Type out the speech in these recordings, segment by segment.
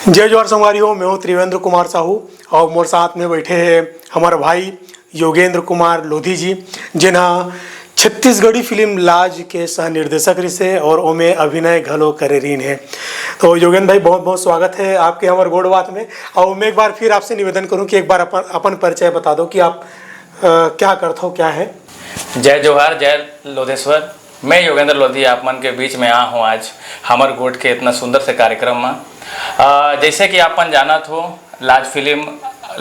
जय जोहार संगवारी हो। मैं हूँ त्रिवेंद्र कुमार साहू और मोर साथ में बैठे हैं हमारे भाई योगेंद्र कुमार लोधी जी, जिन्हा छत्तीसगढ़ी फिल्म लाज के सह निर्देशक रिसे और ओमे अभिनय घलो करे रहीन है। तो योगेंद्र भाई, बहुत बहुत स्वागत है आपके हमारे गोड़ बात में। और मैं एक बार फिर आपसे निवेदन करूं कि एक बार अपन परिचय बता दो कि आप क्या करते हो, क्या है। जय जोहार, जय लोधेश्वर। मैं योगेंद्र लोधी आप मन के बीच में आ हूँ आज हमर गोट के इतना सुंदर से कार्यक्रम में। जैसे कि आपन जानत हो, लाज फिल्म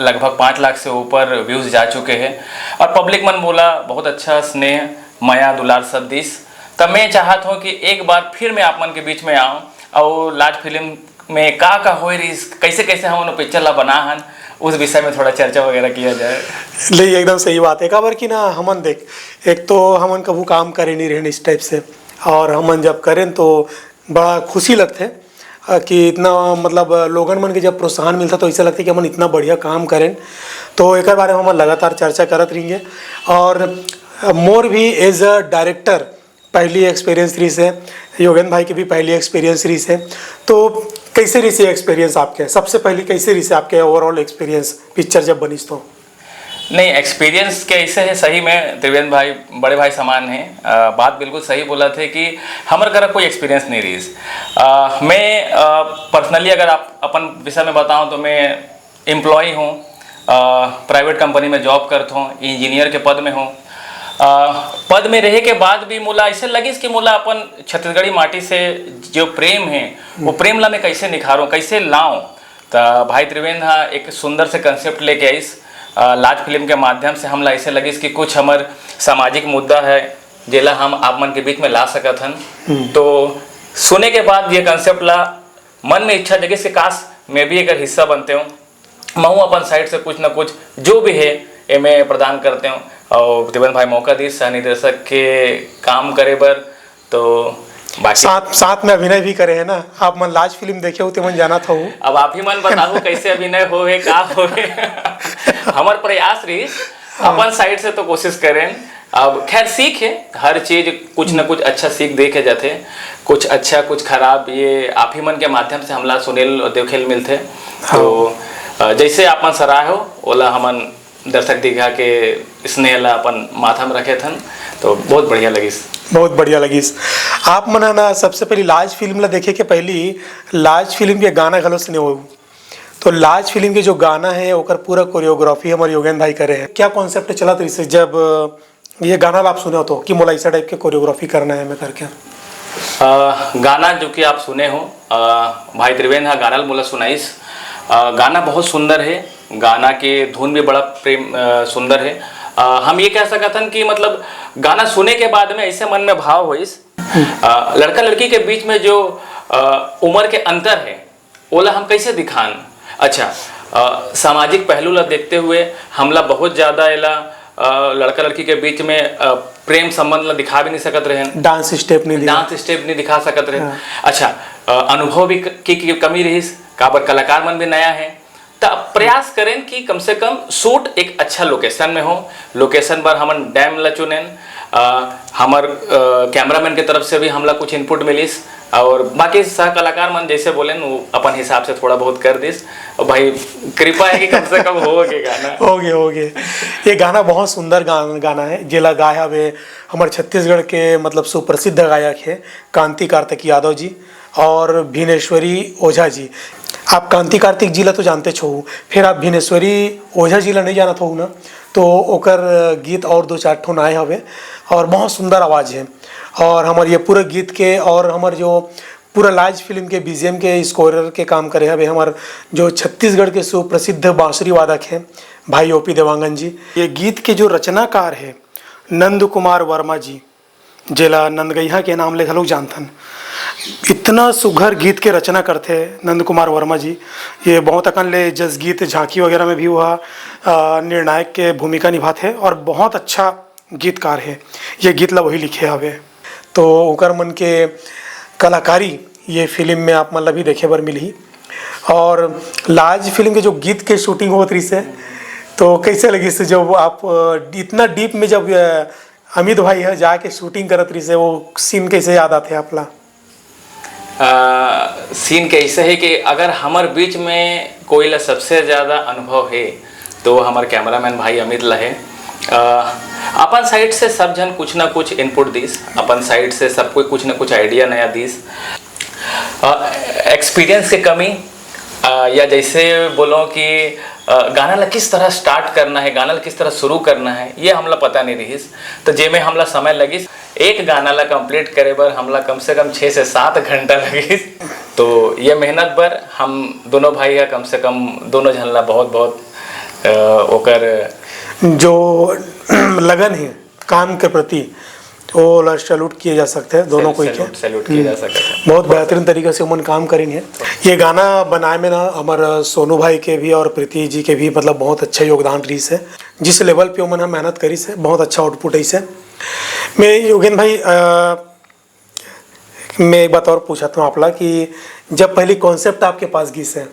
लगभग 5 लाख से ऊपर व्यूज़ जा चुके हैं और पब्लिक मन बोला बहुत अच्छा स्नेह माया दुलार सब दिस। तब मैं चाहत हूँ कि एक बार फिर मैं आप मन के बीच में आऊँ और लाज फिल्म में का हो रही, कैसे कैसे हम पिक्चर ला बना हन, उस विषय में थोड़ा चर्चा वगैरह किया जाए। नहीं, एकदम सही बात है। खबर कि ना हमन देख, एक तो हमन कभी काम करे नहीं रहे इस टाइप से, और हमन जब करें तो बड़ा खुशी लगता है कि इतना मतलब लोगन मन के जब प्रोत्साहन मिलता तो ऐसा लगता है कि हमन इतना बढ़िया काम करें। तो एक बारे में हम लगातार चर्चा करते रहेंगे। और मोर भी एज अ डायरेक्टर पहली एक्सपीरियंस रही से, योगेंद्र भाई की भी पहली एक्सपीरियंस रही से। तो कैसे रही से एक्सपीरियंस आपके, सबसे पहले कैसे रही से आपके ओवरऑल एक्सपीरियंस पिक्चर जब बनी तो? नहीं, एक्सपीरियंस के ऐसे है, सही में त्रिवेंद्र भाई बड़े भाई समान हैं। बात बिल्कुल सही बोला थे कि हमारे घर कोई एक्सपीरियंस नहीं रही। मैं पर्सनली अगर आप अपन विषय में बताऊं तो मैं एम्प्लॉय हूं, प्राइवेट कंपनी में जॉब करता हूं, इंजीनियर के पद में हूं। पद में रहे के बाद भी मोला ऐसे लगी कि मोला अपन छत्तीसगढ़ी माटी से जो प्रेम है वो प्रेम ला मैं कैसे निखारूं, कैसे लाऊं। तो भाई त्रिवेंद्र एक सुंदर से कंसेप्ट लेके आईस लाज फिल्म के माध्यम से। हमला ऐसे लगी कि कुछ हमार सामाजिक मुद्दा है जेला हम आप मन के बीच में ला सकत हन। तो सुने के बाद ये कंसेप्ट ला मन में इच्छा जगे से काश मैं भी अगर हिस्सा बनते हूँ, मैं अपन साइड से कुछ ना कुछ जो भी है ये मैं प्रदान करते हूँ। और त्रिवेंद्र भाई मौका दी सह निर्देशक के काम करे बर, तो साथ में अभिनय भी करे है ना। आप मन लाज फिल्म देखे हो तो मन जाना था। अब आप ही मन बताओ कैसे अभिनय हो है, का हो है। हमार प्रयास रही अपन साइड से तो कोशिश करें। अब खैर सीख है, हर चीज कुछ न कुछ अच्छा सीख देखे जाते, कुछ अच्छा कुछ खराब ये आप ही मन के माध्यम से हमला सुनेल और देखेल मिलते। तो जैसे आपन सराह हो ओला हमन दर्शक दीघा के स्नेह ला अपन माथा में रखे थन, तो बहुत बढ़िया लगी। बहुत बढ़िया लगी। आप मन ना सबसे पहले लाज फिल्म ला देखे के पहली लाज फिल्म के गाना घलो सुने हो। तो लाज फिल्म के जो गाना है ओकर पूरा कोरियोग्राफी हमारे योगेंद्र भाई करे हैं। क्या कॉन्सेप्ट चला तो इससे जब ये गाना आप सुने हो तो कि मोला ऐसा टाइप के कोरियोग्राफी करना है मैं करके? गाना जो कि आप सुने हो भाई त्रिवेंद्र गाना मोला सुनाइस। गाना बहुत सुंदर है, गाना के धुन भी बड़ा प्रेम सुंदर है। हम ये कह सकते कि मतलब गाना सुने के बाद में ऐसे मन में भाव हो इस लड़का लड़की के बीच में जो उम्र के अंतर है ओला हम कैसे दिखान। अच्छा, सामाजिक पहलू ला देखते हुए हमला बहुत ज़्यादा एला लड़का लड़की के बीच में प्रेम संबंध ला दिखा भी नहीं सकत रहे, डांस स्टेप नहीं दिखा सकत रहे। अच्छा, अनुभव भी की कमी रही, काबर कलाकार मन भी नया है। तो प्रयास करें कि कम से कम शूट एक अच्छा लोकेशन में हो। लोकेशन पर हम डैम ला चुनें, हमार कैमरामैन के तरफ से भी हमला कुछ इनपुट मिलिस, और बाकी सह कलाकार मन जैसे बोले वो अपन हिसाब से थोड़ा बहुत कर दिस। और भाई कृपा है कि कम से कम हो गए गाना। हो गए। ये गाना बहुत सुंदर गाना है, जिला गाया वे हमारे छत्तीसगढ़ के मतलब सुप्रसिद्ध गायक है कांति कार्तिक यादव जी और भिनेश्वरी ओझा जी। आप कांति कार्तिक जी ला तो जानते छो, फिर आप भिनेश्वरी ओझा जी ला नहीं जानत हो ना, तो ओकर गीत और 2-4 ठोन आए हवे और बहुत सुंदर आवाज़ है। और हमारे ये पूरे गीत के और हमारे जो पूरा लाज फिल्म के बीजीएम के स्कोरर के काम करे हवे हमारे जो छत्तीसगढ़ के सुप्रसिद्ध बांसुरी वादक हैं भाई ओपी देवांगन जी। ये गीत के जो रचनाकार है नंद कुमार वर्मा जी, जेला नंदगैया के नाम ले लोग जानथन। इतना सुघर गीत के रचना करते नंद कुमार वर्मा जी। ये बहुत अकन ले जस गीत झांकी वगैरह में भी वह निर्णायक के भूमिका निभाते और बहुत अच्छा गीतकार है। ये गीत ला वही लिखे हवे। तो ओकर मन के कलाकारी ये फिल्म में आप मतलब भी देखे बर मिली। और लाज फिल्म के जो गीत के शूटिंग होत रही से, तो कैसे लगी से जब आप इतना डीप में जब अमित भाई है जाके शूटिंग करत रही से, वो सीन कैसे याद आते आपला? सीन कैसे है कि अगर हमार बीच में कोई ला सबसे ज़्यादा अनुभव है तो हमार कैमरामैन भाई अमित ला है। अपन साइड से सब जन कुछ ना कुछ इनपुट दीस, अपन साइड से सब कोई कुछ ना कुछ आइडिया नया दीस। एक्सपीरियंस की कमी या जैसे बोलो कि गाना ला किस तरह स्टार्ट करना है, गाना ला किस तरह शुरू करना है, ये हमला पता नहीं रहीस। तो जेमे हमला समय लगिस एक गाना ला कंप्लीट करे बर हमला कम से कम 6 से 7 घंटा लगिस। तो ये मेहनत पर हम दोनों भाई है कम से कम दोनों जन ला बहुत बहुत ओकर जो लगन है काम के प्रति वो सैल्यूट किए जा सकते हैं दोनों को। सैल्यूट किए जा सकते हैं। बहुत बेहतरीन तरीके से उमन काम करेंगे। ये गाना बनाए में ना हमारे सोनू भाई के भी और प्रीति जी के भी मतलब बहुत अच्छा योगदान रही है। जिस लेवल पे उमन हम मेहनत करी से बहुत अच्छा आउटपुट है इसे। मैं योगेन भाई मैं एक बात और पूछा था आपला कि जब पहली कॉन्सेप्ट आपके पास गई से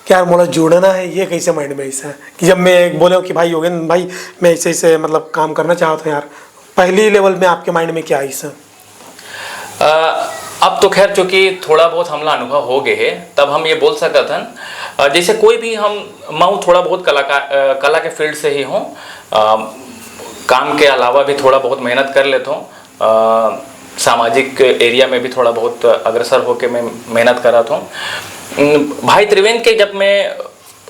क्या मोला जुड़ना है, ये कैसे माइंड में ऐसा कि जब मैं बोले कि भाई योगेन भाई मैं ऐसे ऐसे मतलब काम करना चाहता हूँ यार, पहली लेवल में आपके माइंड में क्या आई सर? अब तो खैर चूंकि थोड़ा बहुत हमला अनुभव हो गए है तब हम ये बोल सकते हैं जैसे कोई भी मैं थोड़ा बहुत कला के फील्ड से ही हूँ। काम के अलावा भी थोड़ा बहुत मेहनत कर लेता हूँ। सामाजिक एरिया में भी थोड़ा बहुत अग्रसर होकर मैं मेहनत कर रहा हूँ। भाई त्रिवेंद्र के जब मैं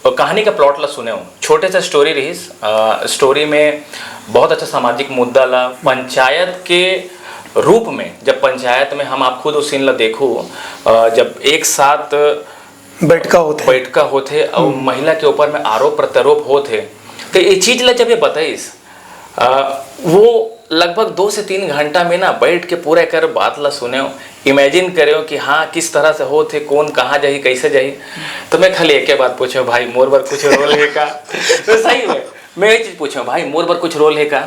कहानी का प्लॉट ला सुने हूँ, छोटे से स्टोरी रही। स्टोरी में बहुत अच्छा सामाजिक मुद्दा ला पंचायत के रूप में, जब पंचायत में हम आप खुद उस सीन ला देखो जब एक साथ बैठका होते और महिला के ऊपर में आरोप प्रत्यारोप होते, तो ये चीज ला जब ये बताइस वो लगभग 2 से 3 घंटा में ना बैठ के पूरा कर बात ला सुने हो, इमेजिन करे हो कि हाँ किस तरह से होते, कौन कहाँ जाही कैसे जाही। तो मैं खाली एक बात पूछो भाई मोर बर कुछ रोल है का? तो सही है मैं ये चीज पूछूं भाई मोर बर कुछ रोल है का?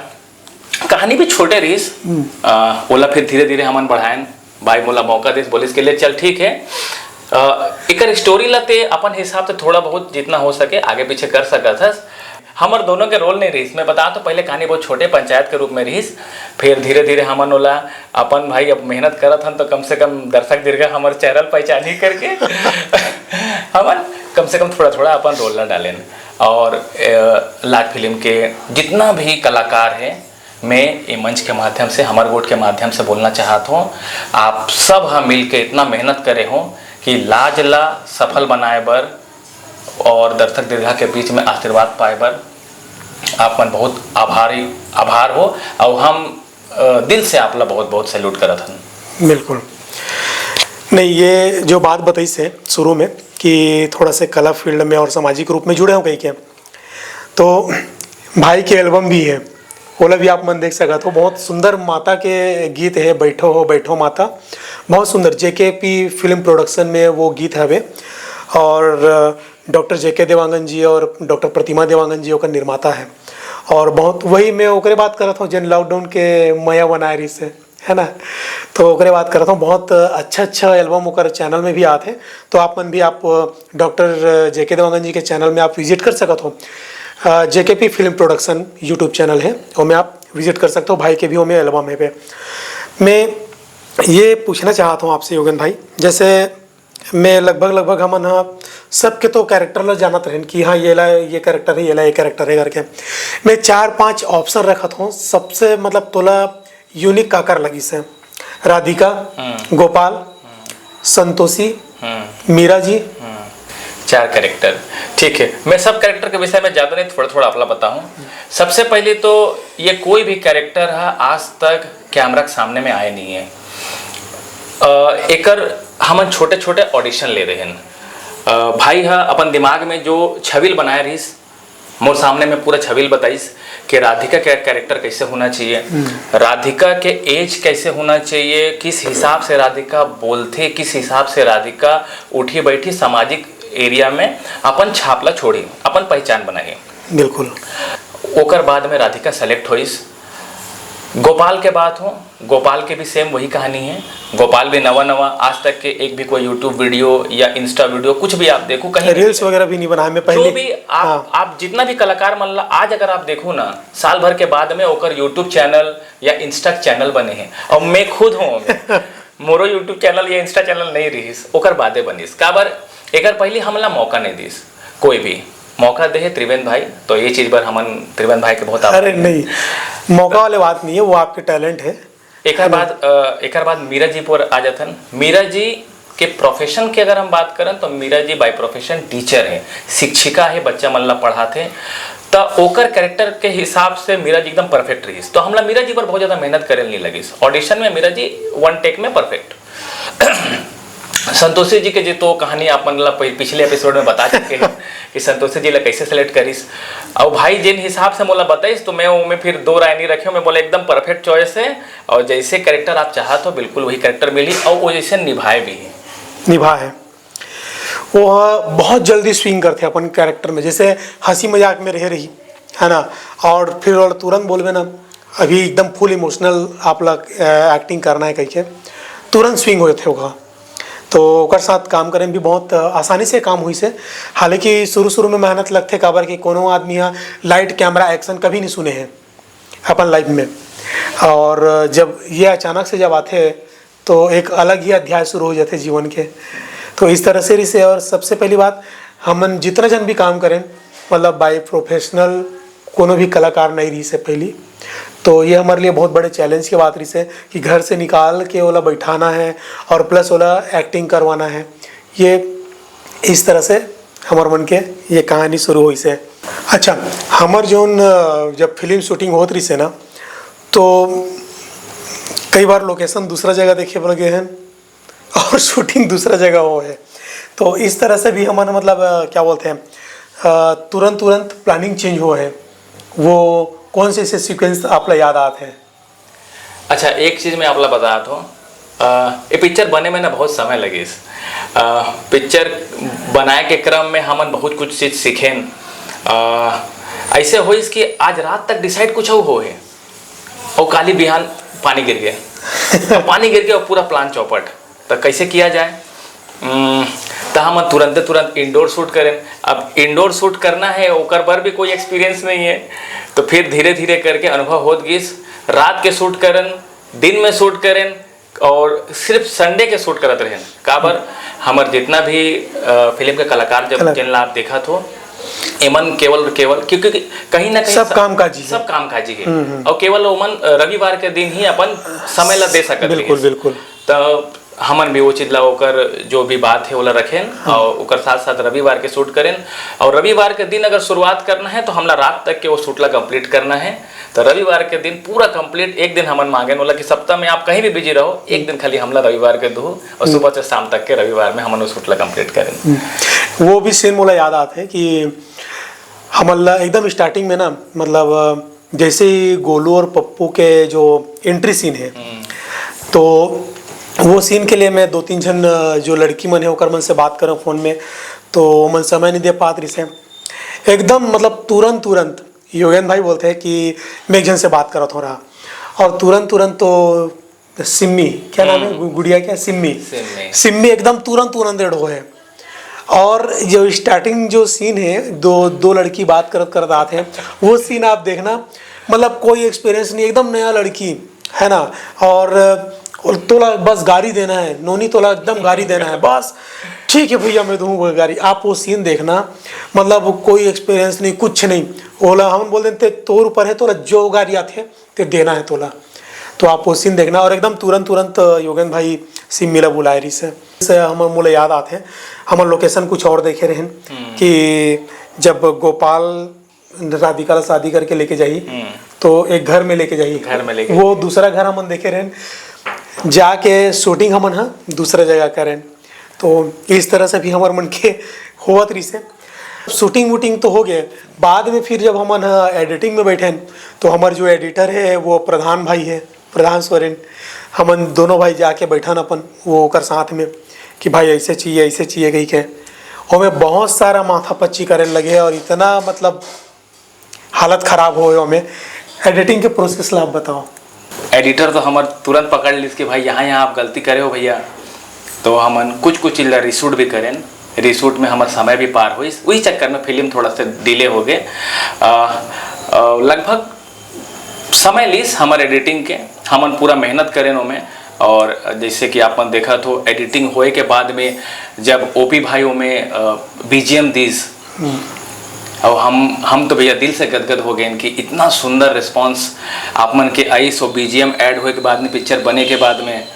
कहानी भी छोटे रहीस बोला, फिर धीरे धीरे हमन बढ़ाएं भाई मोला मौका देस, बोलिस के लिए चल ठीक है। एक स्टोरी लाते अपन हिसाब से थोड़ा बहुत जितना हो सके आगे पीछे कर सका था। हमार दोनों के रोल नहीं रहीस। मैं बता तो पहले कहानी बहुत छोटे पंचायत के रूप में रहीस, फिर धीरे धीरे हमन ओला अपन भाई अब मेहनत करत हन तो कम से कम दर्शक दीर्घ हमारे चैनल पहचानी करके हमन कम से कम थोड़ा थोड़ा अपन रोल ला डालें। और लाट फिल्म के जितना भी कलाकार है मैं ये मंच के माध्यम से हमारे वोट के माध्यम से बोलना चाहता हूँ, आप सब हम मिल के इतना मेहनत करे हों कि लाज ला सफल बनाए बर और दर्शक दीर्घा के बीच में आशीर्वाद पाए बर आप मन बहुत आभार हो और हम दिल से आप ला बहुत बहुत सैल्यूट करत हन। बिल्कुल नहीं, ये जो बात बताई से शुरू में कि थोड़ा से कला फील्ड में और सामाजिक रूप में जुड़े हो कहीं के, तो भाई के एल्बम भी है ओला भी आप मन देख सका तो बहुत सुंदर माता के गीत है, बैठो हो बैठो माता, बहुत सुंदर जेकेपी फिल्म प्रोडक्शन में वो गीत है और डॉक्टर जेके देवांगन जी और डॉक्टर प्रतिमा देवांगन जी का निर्माता है। और बहुत वही मैं ओकरे बात कर रहा था जिन लॉकडाउन के मया बनाए रही से है ना, तो ओकरे बात कर रहा था। बहुत अच्छा एल्बम ओकर चैनल में भी आते हैं, तो आप मन भी आप डॉक्टर जेके देवांगन जी के चैनल में आप विजिट कर सकते हो। JKP film production YouTube channel है और में आप विजिट कर सकते हो। भाई के भी वो में एल्बम है पे। मैं ये पूछना चाहता हूँ आपसे योगेन भाई, जैसे मैं लगभग हमन सबके तो कैरेक्टर ला जानत रहें कि हाँ ये कैरेक्टर है, ये कैरेक्टर है करके। मैं 4-5 ऑप्शन रखत हूँ, सबसे मतलब तोला यूनिक काकर लगी से राधिका, गोपाल, संतोषी, मीरा जी, 4 कैरेक्टर। ठीक है, मैं सब कैरेक्टर के विषय में ज़्यादा नहीं थोड़ा थोड़ा आपला बताऊँ। सबसे पहले तो ये कोई भी कैरेक्टर है आज तक कैमरा के सामने में आए नहीं है। एकर हम छोटे छोटे ऑडिशन ले रहे हैं। भाई है अपन दिमाग में जो छविल बनाए रहीस, मोर सामने में पूरा छविल बताइस कि राधिका का कैरेक्टर कैसे होना चाहिए, राधिका के एज कैसे होना चाहिए, किस हिसाब से राधिका बोलते, किस हिसाब से राधिका उठी बैठी सामाजिक एरिया में अपन छापला छोड़ी, अपन पहचान बनाई। बिल्कुल। ओकर बाद में राधिका सेलेक्ट होइस। गोपाल के बात हो, गोपाल के भी सेम वही कहानी है। गोपाल भी नवा आज तक के एक भी कोई यूट्यूब वीडियो या इंस्टा वीडियो कुछ भी आप देखो, कहीं रील्स वगैरह भी नहीं बनाए मैं पहले। जो भी आप जितना भी कलाकार मन ला आज अगर आप देखो ना, साल भर के बाद में ओकर यूट्यूब चैनल या इंस्टा चैनल बने हैं और मैं खुद हूँ मोरो यूट्यूब चैनल या इंस्टा चैनल नहीं रहीस, ओकर बादे बनीस काबर एकर पहले हमला मौका नहीं दीस, कोई भी मौका दे त्रिवेंद्र भाई, तो ये चीज पर हमन त्रिवेंद्र भाई के बहुत अरे नहीं, मौका वाले बात नहीं है, वो आपके टैलेंट है। एक बाद मीरा जी पर आ जातन। मीरा जी के प्रोफेशन की अगर हम बात करें तो Meera ji by profession teacher है, शिक्षिका है, बच्चा मन ला पढ़ाते, तो ओकर कैरेक्टर के हिसाब से मीरा जी एकदम परफेक्ट रही। तो हमला मीरा जी पर बहुत ज़्यादा मेहनत करे नहीं लगी। ऑडिशन में मीरा जी वन टेक में परफेक्ट। संतोषी जी के जी तो कहानी आप मतलब पिछले एपिसोड में बता चुके हैं कि संतोषी जी ला कैसे सेलेक्ट करीस, और भाई जिन हिसाब से मोला बताइस तो मैं उनमें फिर दो राय नहीं रखे, मैं बोला एकदम परफेक्ट चॉइस है, और जैसे कैरेक्टर आप चाहत हो बिल्कुल वही कैरेक्टर मिली, और वो जैसे निभाए भी है। निभा है, वो बहुत जल्दी स्विंग करते हैं अपन कैरेक्टर में, जैसे हंसी मजाक में रह रही है ना, और फिर और तुरंत बोलवे ना अभी एकदम फुल इमोशनल आप लोग एक्टिंग करना है कह के तुरंत स्विंग होते होगा। तो ओकर साथ काम करें भी बहुत आसानी से काम हुई से। हालांकि शुरू में मेहनत लगते काबर कि कोनो आदमी यहाँ लाइट कैमरा एक्शन कभी नहीं सुने हैं अपन लाइफ में, और जब ये अचानक से जब आते तो एक अलग ही अध्याय शुरू हो जाते जीवन के। तो इस तरह से रिसे, और सबसे पहली बात हम जितना जन भी काम करें मतलब बाय प्रोफेशनल कोनो भी कलाकार नहीं रही से पहली, तो ये हमारे लिए बहुत बड़े चैलेंज की बात रही से कि घर से निकाल के ओला बैठाना है और प्लस ओला एक्टिंग करवाना है। ये इस तरह से हमारे मन के ये कहानी शुरू हुई से। अच्छा, हमार जोन जब फिल्म शूटिंग होत रही से ना, तो कई बार लोकेशन दूसरा जगह देखे पड़ गए हैं और शूटिंग दूसरा जगह हो है, तो इस तरह से भी हमारा मतलब क्या बोलते हैं तुरंत प्लानिंग चेंज हो है। वो कौन से ऐसे सीक्वेंस आपला याद आते हैं? अच्छा, एक चीज़ मैं आपला बता दूँ, ये पिक्चर बने में ना बहुत समय लगे। पिक्चर बनाए के क्रम में हमन बहुत कुछ चीज़ सीखें। ऐसे हो कि आज रात तक डिसाइड कुछ हो है और काली बिहान पानी गिर गया पानी गिर गया और पूरा प्लान चौपट। तो कैसे किया जाए, तो हम तुरंत इंडोर शूट करें। अब इंडोर शूट करना है ओकर पर भी कोई एक्सपीरियंस नहीं है, तो फिर धीरे धीरे करके अनुभव होत गिस। रात के शूट करें, दिन में शूट करें, और सिर्फ संडे के शूट करत रहें। काबर हमार जितना भी फिल्म के कलाकार जब चैनल आप देखा तो एमन केवल क्योंकि कहीं ना कहीं सब काम काजी है, और केवल ओमन रविवार के दिन ही अपन समय ला दे सकते। बिल्कुल। तो हमन भी वो चीज ला ओकर जो भी बात है वो रखें, और ओकर साथ साथ रविवार के शूट करें। और रविवार के दिन अगर शुरुआत करना है तो हमला रात तक के वो शूट ला कंप्लीट करना है। तो रविवार के दिन पूरा कंप्लीट, एक दिन हमन मांगे बोला कि सप्ताह में आप कहीं भी बिजी रहो, एक दिन खाली हमला रविवार के दो, और सुबह से शाम तक के रविवार में हमन वो शूट ला कंप्लीट करें। वो भी सीन मोला याद आते है कि हमला एकदम स्टार्टिंग में ना मतलब जैसे ही गोलू और पप्पू के जो एंट्री सीन है, तो वो सीन के लिए मैं 2-3 जन जो लड़की मन है ओकर मन से बात करें फ़ोन में, तो मन समय नहीं दे पात रही से। एकदम मतलब तुरंत योगेन भाई बोलते हैं कि मैं एक जन से बात करत हो रहा, और तुरंत तो सिम्मी, क्या नाम है गुड़िया, क्या सिम्मी एकदम तुरंत रेड हो है। और जो स्टार्टिंग जो सीन है दो लड़की बात करत आते हैं, वो सीन आप देखना, मतलब कोई एक्सपीरियंस नहीं, एकदम नया लड़की है ना, और तोला बस गाड़ी देना है, नोनी तोला एकदम गाड़ी देना है, बस ठीक है भैया मैं दूँगा गाड़ी। आप वो सीन देखना, मतलब कोई एक्सपीरियंस नहीं, कुछ नहीं, ओला हम बोल देते तोर ऊपर है, तोला जो गाड़ी आते तो देना है तोला। तो आप वो सीन देखना, और एकदम तुरंत योगेन भाई सीन मिला बुलाए रही से हम मोला याद आते हैं। हम लोकेशन कुछ और देखे रहे कि जब गोपाल राधिका ला शादी करके लेके जाई, तो एक घर में लेके जाई, वो दूसरा घर हम देखे रहे, जाके शूटिंग हमन हाँ दूसरा जगह करें। तो इस तरह से भी हमारे मन के होवत रही से। शूटिंग वूटिंग तो हो गए, बाद में फिर जब हमन एडिटिंग में बैठे तो हमारे जो एडिटर है वो प्रधान भाई है, प्रधान सोरेन। हमन दोनों भाई जाके बैठन अपन वो कर साथ में कि भाई ऐसे चाहिए गई के, और मैं बहुत सारा माथा पच्ची करे लगे, और इतना मतलब हालत ख़राब हो हमें। एडिटिंग के प्रोसेस ला आप बताओ। एडिटर तो हमार तुरंत पकड़ ली कि भाई यहाँ आप गलती करे हो भैया, तो हमन कुछ चीज़ रिशूट भी करें। रिशूट में हमारा समय भी पार हुई, वही चक्कर में फिल्म थोड़ा सा डिले हो गए। लगभग समय लीस हमारे एडिटिंग के, हमन पूरा मेहनत करें उनमें, और जैसे कि आपने देखा तो एडिटिंग होए के बाद में जब ओपी भाइयों में बीजीएम दीज, और हम तो भैया दिल से गदगद हो गए इनकी इतना सुंदर रिस्पांस आप मन के आई। सो बीजीएम ऐड होए के बाद में पिक्चर बने के बाद में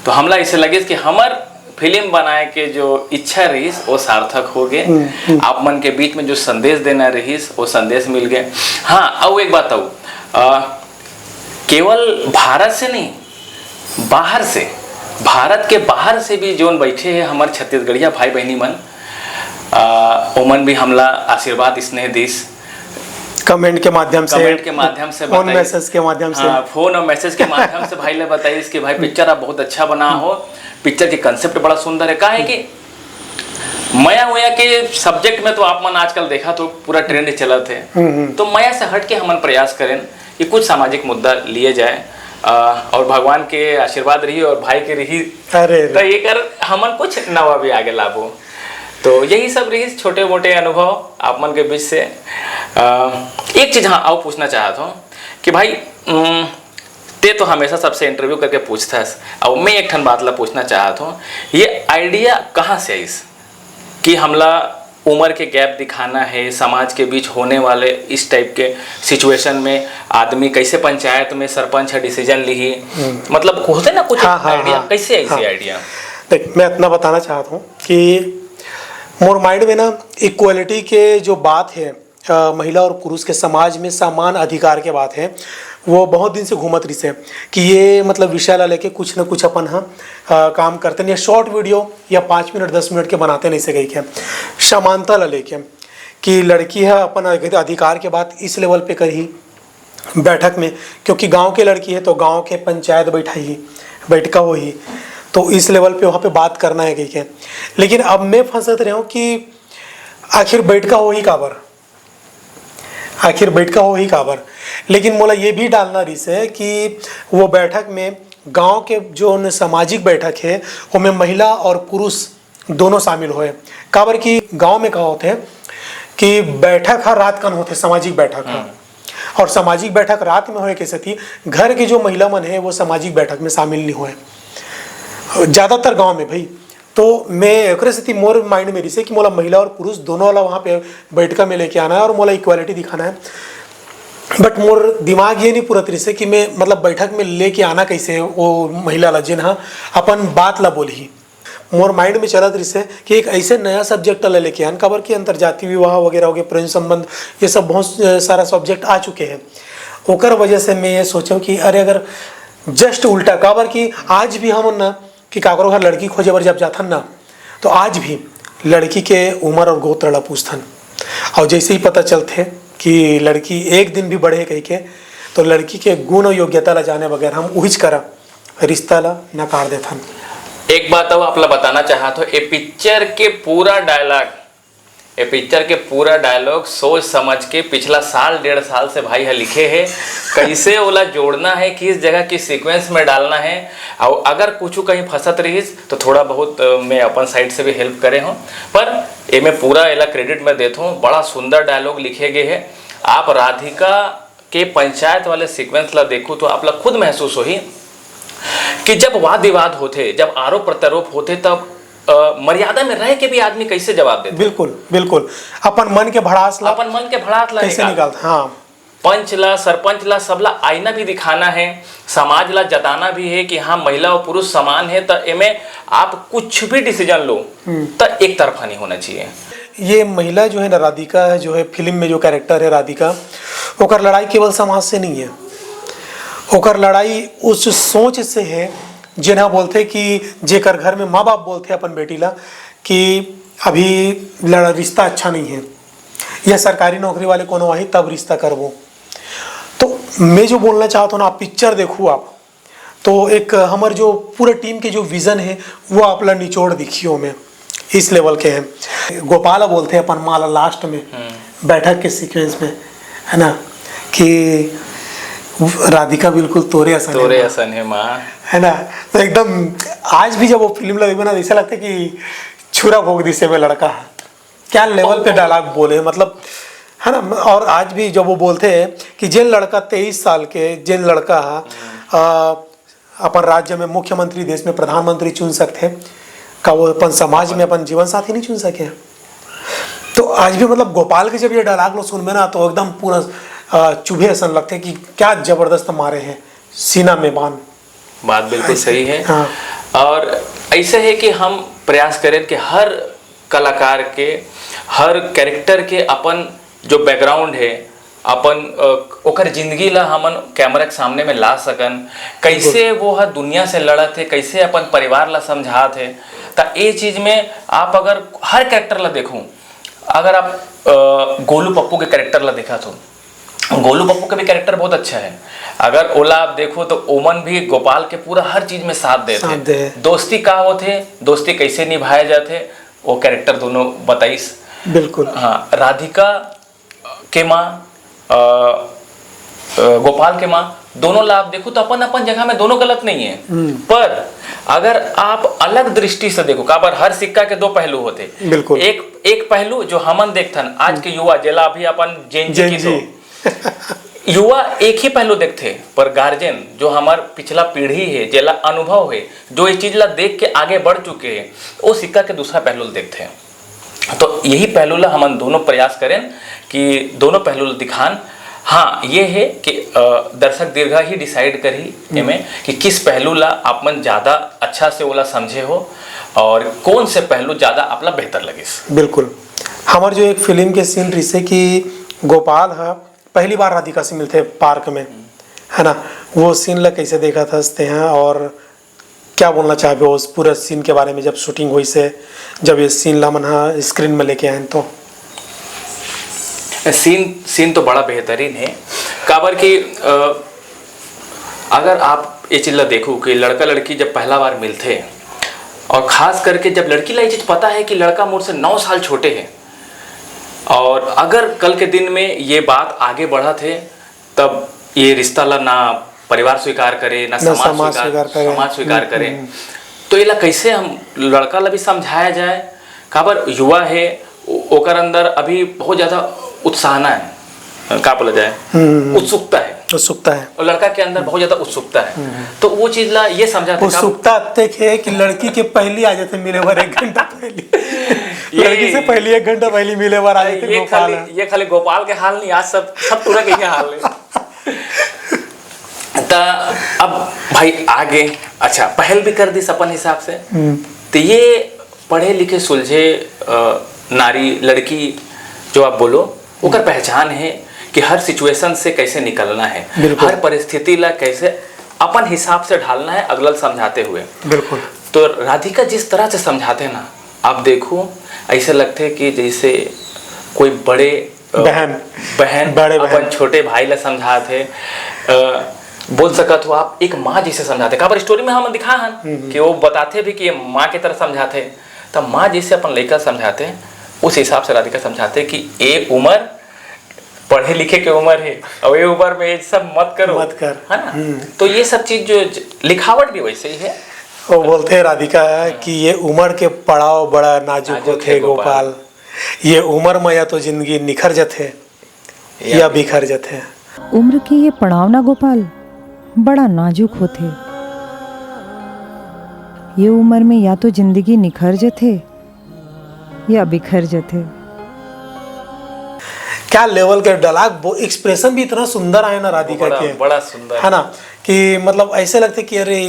तो हमला ऐसे लगे कि हमार फिल्म बनाए के जो इच्छा रही वो सार्थक हो गए। आप मन के बीच में जो संदेश देना रही वो संदेश मिल गए। हाँ, अब एक बात केवल भारत से नहीं, बाहर से, भारत के बाहर से भी जो बैठे हैं हमारे छत्तीसगढ़िया भाई बहनी मन, ओमन भी हमला आशीर्वाद स्नेह दीस कमेंट के माध्यम से फोन मैसेज के माध्यम से, हाँ, फोन और मैसेज के माध्यम से भाई ने बताइए कि भाई पिक्चर आप बहुत अच्छा बना हो, पिक्चर के कंसेप्ट बड़ा सुंदर है। कहा है कि माया वया के सब्जेक्ट में तो आप मन आजकल देखा तो पूरा ट्रेंड चला थे, तो माया से हट के हम प्रयास करें कि कुछ सामाजिक मुद्दा लिए जाए और भगवान के आशीर्वाद रही और भाई के रही तो ये कर हमन कुछ नवा भी आगे लाभो। तो यही सब रही छोटे मोटे अनुभव आप मन के बीच से। एक चीज हाँ आओ पूछना चाहता हूँ कि भाई ते तो हमेशा सबसे इंटरव्यू करके पूछता है, अब मैं एक ठन बात ला पूछना चाहता हूँ, ये आइडिया कहाँ से आई कि हमला उम्र के गैप दिखाना है, समाज के बीच होने वाले इस टाइप के सिचुएशन में आदमी कैसे पंचायत में सरपंच डिसीजन ली, मतलब होते ना कुछ आइडिया कैसे ऐसी आइडिया? देख, मैं इतना बताना चाहता हूँ कि मोर माइंड में ना इक्वालिटी के जो बात है, महिला और पुरुष के समाज में समान अधिकार के बात है, वो बहुत दिन से घूमत रही से कि ये मतलब विषय ला लेके कुछ न कुछ अपन काम करते नहीं, शॉर्ट वीडियो या 5 मिनट 10 मिनट के बनाते नहीं से गई के समानता ला लेके कि लड़की है अपन अधिकार के बात इस लेवल पे करी बैठक में, क्योंकि गांव के लड़की है तो गांव के पंचायत बैठका हो ही, तो इस लेवल पे वहाँ पे बात करना है कहीं के। लेकिन अब मैं फंसत रहा हूँ कि आखिर बैठका हो ही काबर, लेकिन मोला ये भी डालना रिस है कि वो बैठक में गांव के जो सामाजिक बैठक है उसमें महिला और पुरुष दोनों शामिल होए। काबर कि गांव में कहा होते हैं कि बैठक हर रात कन होते, सामाजिक बैठक है, और सामाजिक बैठक रात में होए कैसे थी, घर के जो महिला मन है वो सामाजिक बैठक में शामिल नहीं हुए ज़्यादातर गांव में भाई। तो मैं एक से मोर माइंड में रिसे कि मोला महिला और पुरुष दोनों वाला वहाँ पे बैठका में लेके आना है और मोला इक्वालिटी दिखाना है, बट मोर दिमाग ये नहीं पूरा रिसे कि मैं मतलब बैठक में लेके आना कैसे वो महिला ला जिन हाँ अपन बात ला बोली। मोर माइंड में चलत रिसे कि एक ऐसे नया सब्जेक्ट ला लेके आन, खबर की अंतर्जातीय विवाह वगैरह हो गए, प्रेम संबंध, ये सब बहुत सारा सब्जेक्ट आ चुके हैं। ओकर वजह से मैं ये सोचूँ कि अरे अगर जस्ट उल्टा, खबर की आज भी हम ना कि काकरो घर लड़की खोजे बर जब जाथन ना तो आज भी लड़की के उम्र और गोत्र ला पूछथन, और जैसे ही पता चलते कि लड़की एक दिन भी बढ़े कही के तो लड़की के गुण और योग्यता ला जाने बगैर हम उहिच करा रिश्ता ला नकार देथन। एक बात अब आप ला बताना चाहता हूँ, ये पिक्चर के पूरा डायलॉग सोच समझ के पिछला साल 1.5 साल से भाई है लिखे है, कैसे ओला जोड़ना है, किस जगह की सीक्वेंस में डालना है, और अगर कुछ कहीं फंसत रही तो थोड़ा बहुत मैं अपन साइड से भी हेल्प करे हूँ, पर ये मैं पूरा एला क्रेडिट में देता हूँ। बड़ा सुंदर डायलॉग लिखे गए है। आप राधिका के पंचायत वाले सीक्वेंस ला देखो तो आप ला खुद महसूस हो ही कि जब वाद विवाद होते, जब आरोप प्रत्यारोप होते, तब मर्यादा में रह के भी आदमी कैसे जवाब देते। बिल्कुल अपन मन के भड़ास ला कैसे निकालता। हाँ, पंच ला, सरपंच ला, सबला आईना भी दिखाना है, समाज ला जताना भी है कि हाँ महिला और पुरुष समान है, तो इनमें आप कुछ भी डिसीजन लो तो एक तरफा नहीं होना चाहिए। ये महिला जो है ना, राधिका है जो है फिल्म में जो कैरेक्टर है राधिका, ओकर लड़ाई केवल समाज से नहीं है, ओकर लड़ाई उस सोच से है जिन्हें बोलते कि जेकर घर में माँ बाप बोलते अपन बेटी ला कि अभी रिश्ता अच्छा नहीं है या सरकारी नौकरी वाले कोनो वही तब रिश्ता करबो। तो मैं जो बोलना चाहता हूँ ना, आप पिक्चर देखो आप तो एक हमारे जो पूरे टीम के जो विज़न है वो आप ला निचोड़ दिखियो में इस लेवल के हैं। गोपाला बोलते हैं अपन माला लास्ट में बैठक के सीक्वेंस में है ना कि राधिका बिल्कुल तोरे असन है माँ, है ना। तो एकदम आज भी जब वो फिल्म लगे ना ऐसा लगता है कि छुरा भोग दिसे में लड़का है, क्या लेवल पे डायलॉग बोले मतलब है ना। और आज भी जब वो बोलते हैं कि जिन लड़का 23 साल के जिन लड़का अपन राज्य में मुख्यमंत्री, देश में प्रधानमंत्री चुन सकते हैं, का वो अपन समाज में अपन जीवन साथी नहीं चुन सके। तो आज भी मतलब गोपाल के जब ये डायलॉग लोग सुनबे ना तो एकदम पूरा चुभे ऐसा लगता है कि क्या जबरदस्त मारे हैं सीना में बाण। बात बिल्कुल सही है। हाँ। और ऐसे है कि हम प्रयास करें कि हर कलाकार के, हर कैरेक्टर के अपन जो बैकग्राउंड है, अपन ओकर जिंदगी ला हमन कैमरा के सामने में ला सकन, कैसे वो हर दुनिया से लड़त है, कैसे अपन परिवार ला समझात है। तो ये चीज में आप अगर हर कैरेक्टर ला देखूं, अगर आप गोलू पप्पू के कैरेक्टर ला देखा तो गोलू पप्पू का भी कैरेक्टर बहुत अच्छा है। अगर ओला आप देखो तो ओमन भी गोपाल के पूरा हर चीज में साथ देते, दोस्ती का होते, दोस्ती कैसे निभाए जाते, वो कैरेक्टर दोनों बताइस। बिल्कुल। हाँ, राधिका के माँ, गोपाल के माँ, दोनों ला आप देखो तो अपन अपन जगह में दोनों गलत नहीं है। पर अगर आप अलग दृष्टि से देखो, काबर हर सिक्का के दो पहलू होते। बिल्कुल। एक पहलू जो हमन देखथन आज के युवा, जेला अभी अपन जेन जी की युवा एक ही पहलू देखते, पर गार्जियन जो हमार पिछला पीढ़ी है, जेला अनुभव है, जो इस चीज ला देख के आगे बढ़ चुके हैं, वो सिक्का के दूसरा पहलू दिखते हैं। तो यही पहलू ला हम दोनों प्रयास करें कि दोनों पहलू दिखान। हाँ, ये है कि दर्शक दीर्घा ही डिसाइड करी में कि किस पहलू ला आप मन ज्यादा अच्छा से ओला समझे हो और कौन से पहलू ज्यादा आपला बेहतर लगे। बिल्कुल। हमारे जो एक फिल्म के सीन रिसे कि गोपाल है पहली बार राधिका से मिलते हैं पार्क में, है ना, वो सीन ला कैसे देखा था हैं और क्या बोलना चाहे उस पूरे सीन के बारे में जब शूटिंग हुई से, जब ये सीन ला मन स्क्रीन में लेके आए तो सीन तो बड़ा बेहतरीन है। काबर कि अगर आप ये चीज देखो कि लड़का लड़की जब पहला बार मिलते और खास करके जब लड़की ला ये चीज पता है कि लड़का मुझ से 9 साल छोटे हैं, और अगर कल के दिन में ये बात आगे बढ़ा थे तब ये रिश्ता ला ना परिवार स्वीकार करे ना समाज स्वीकार करे, तो ये ला कैसे हम लड़का ला भी समझाया जाए। काबर युवा है, ओकर अंदर अभी बहुत ज्यादा उत्साहना है, क्या बोला जाए, उत्सुकता है, और लड़का के अंदर बहुत ज्यादा उत्सुकता है। तो वो चीज ला ये समझाते उत्सुकता तक है कि लड़की के पहली आ जाते मिले बार 1 घंटा पहले लड़की से पहले 1 घंटा पहले मिले बार आ जाते। ये खाली गोपाल के हाल नहीं, आज सब पूरा के हाल है। अब भाई आगे अच्छा पहल भी कर दी अपन हिसाब से, तो ये पढ़े लिखे सुलझे नारी लड़की जो आप बोलो ओकर पहचान है कि हर सिचुएशन से कैसे निकलना है, हर परिस्थिति ला कैसे अपन हिसाब से ढालना है, अगला समझाते हुए। बिल्कुल। तो राधिका जिस तरह से समझाते हैं ना, आप देखो ऐसे लगते है कि जैसे कोई बड़े बहन अपन छोटे भाई ला समझाते, बोल सकत हो आप एक माँ जिसे समझाते। काबर स्टोरी में हम दिखा हन कि वो बताते भी कि ये माँ की तरह समझाते, तब माँ जिसे अपन लड़का समझाते उस हिसाब से राधिका समझाते कि एक उम्र पढ़े लिखे की उम्र है और ये उम्र में ये सब मत कर, है ना। तो ये सब चीज जो लिखावट भी वैसे ही है। वो बोलते हैं राधिका कि ये उम्र के पड़ाव बड़ा नाजुक होते गोपाल, ये उम्र में या तो जिंदगी निखर जाते या बिखर जाते। उम्र के ये पड़ाव ना गोपाल बड़ा नाजुक होते, ये उम्र में या तो जिंदगी निखर जाते या बिखर जाते। क्या लेवल के डायलॉग, एक्सप्रेशन भी इतना सुंदर आए ना राधिका के, बड़ा सुंदर है ना, कि मतलब ऐसे लगते कि अरे